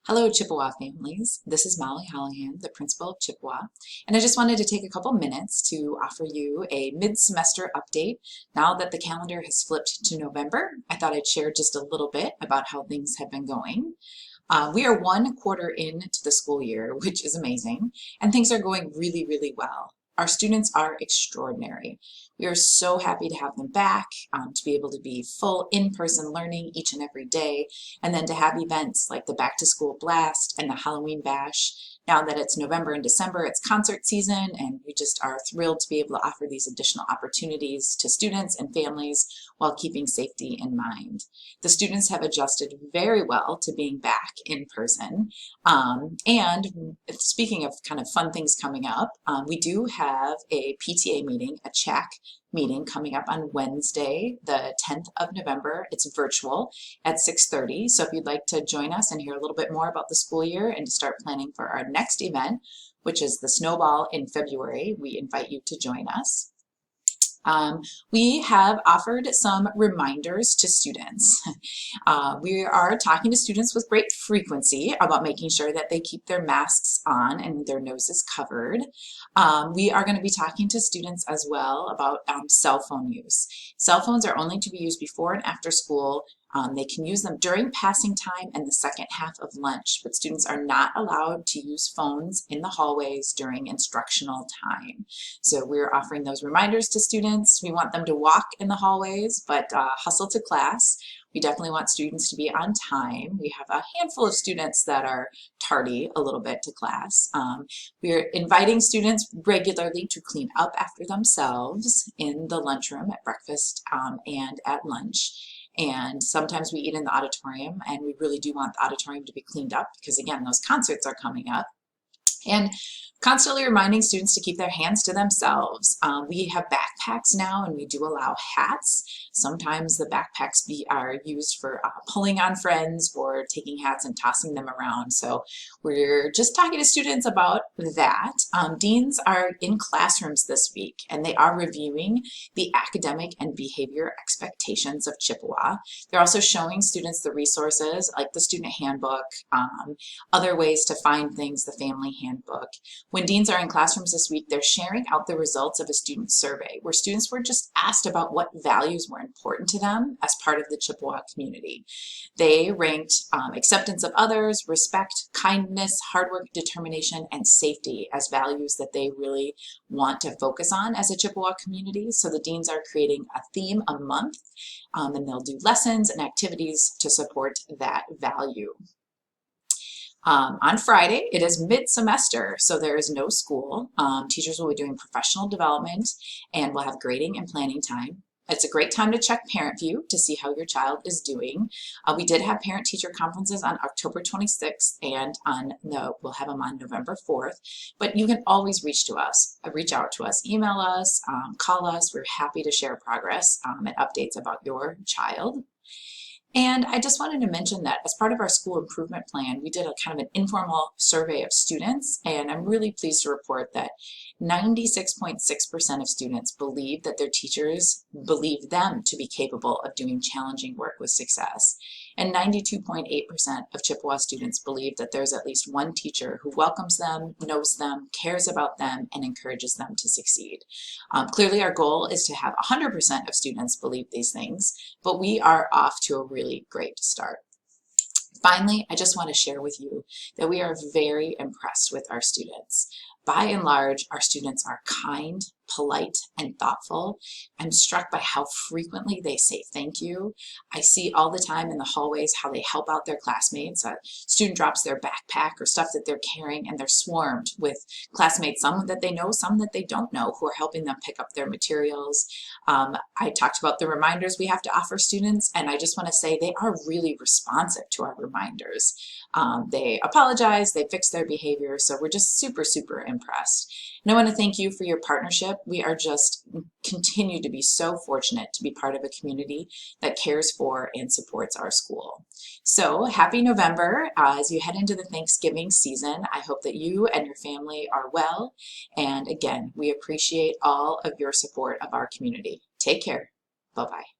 Hello, Chippewa families. This is Molly Hollihan, the principal of Chippewa, and I just wanted to take a couple minutes to offer you a mid-semester update. Now that the calendar has flipped to November, I thought I'd share just a little bit about how things have been going. We are 1 quarter into the school year, which is amazing, and things are going really, really well. Our students are extraordinary. We are so happy to have them back, to be able to be full in-person learning each and every day, and then to have events like the Back to School Blast and the Halloween Bash. Now that it's November and December, it's concert season, and we just are thrilled to be able to offer these additional opportunities to students and families while keeping safety in mind. The students have adjusted very well to being back in person. And speaking of kind of fun things coming up, we do have a PTA meeting, a CHAC meeting coming up on Wednesday, the 10th of November. It's virtual at 6:30. So if you'd like to join us and hear a little bit more about the school year and to start planning for our next event, which is the Snowball in February, we invite you to join us. We have offered some reminders to students. We are talking to students with great frequency about making sure that they keep their masks on and their noses covered. We are going to be talking to students as well about cell phone use. Cell phones are only to be used before and after school. They can use them during passing time and the second half of lunch, but students are not allowed to use phones in the hallways during instructional time. So we're offering those reminders to students. We want them to walk in the hallways, but hustle to class. We definitely want students to be on time. We have a handful of students that are tardy a little bit to class. We're inviting students regularly to clean up after themselves in the lunchroom at breakfast and at lunch. And sometimes we eat in the auditorium, and we really do want the auditorium to be cleaned up because, again, those concerts are coming up. And constantly reminding students to keep their hands to themselves. We have backpacks now, and we do allow hats. Sometimes the backpacks are used for pulling on friends or taking hats and tossing them around. So we're just talking to students about that. Deans are in classrooms this week, and they are reviewing the academic and behavior expectations of Chippewa. They're also showing students the resources like the student handbook, other ways to find things, the family handbook. When deans are in classrooms this week, they're sharing out the results of a student survey where students were just asked about what values were important to them as part of the Chippewa community. They ranked acceptance of others, respect, kindness, hard work, determination, and safety as values that they really want to focus on as a Chippewa community. So the deans are creating a theme a month, and they'll do lessons and activities to support that value. On Friday, it is mid-semester, so there is no school. Teachers will be doing professional development, and we'll have grading and planning time. It's a great time to check ParentView to see how your child is doing. We did have parent-teacher conferences on October 26th, and we'll have them on November 4th. But you can always reach out to us, email us, call us. We're happy to share progress and updates about your child. And I just wanted to mention that as part of our school improvement plan, we did a kind of an informal survey of students, and I'm really pleased to report that 96.6% of students believe that their teachers believe them to be capable of doing challenging work with success. And 92.8% of Chippewa students believe that there's at least one teacher who welcomes them, knows them, cares about them, and encourages them to succeed. Clearly, our goal is to have 100% of students believe these things, but we are off to a really great start. Finally, I just want to share with you that we are very impressed with our students. By and large, our students are kind, polite, and thoughtful. I'm struck by how frequently they say thank you. I see all the time in the hallways how they help out their classmates. A student drops their backpack or stuff that they're carrying, and they're swarmed with classmates, some that they know, some that they don't know, who are helping them pick up their materials. I talked about the reminders we have to offer students, and I just want to say they are really responsive to our reminders. They apologize, they fix their behavior, so we're just super, super impressed. And I want to thank you for your partnership. We are just continue to be so fortunate to be part of a community that cares for and supports our school. So happy November. As you head into the Thanksgiving season, I hope that you and your family are well. And again, we appreciate all of your support of our community. Take care. Bye-bye.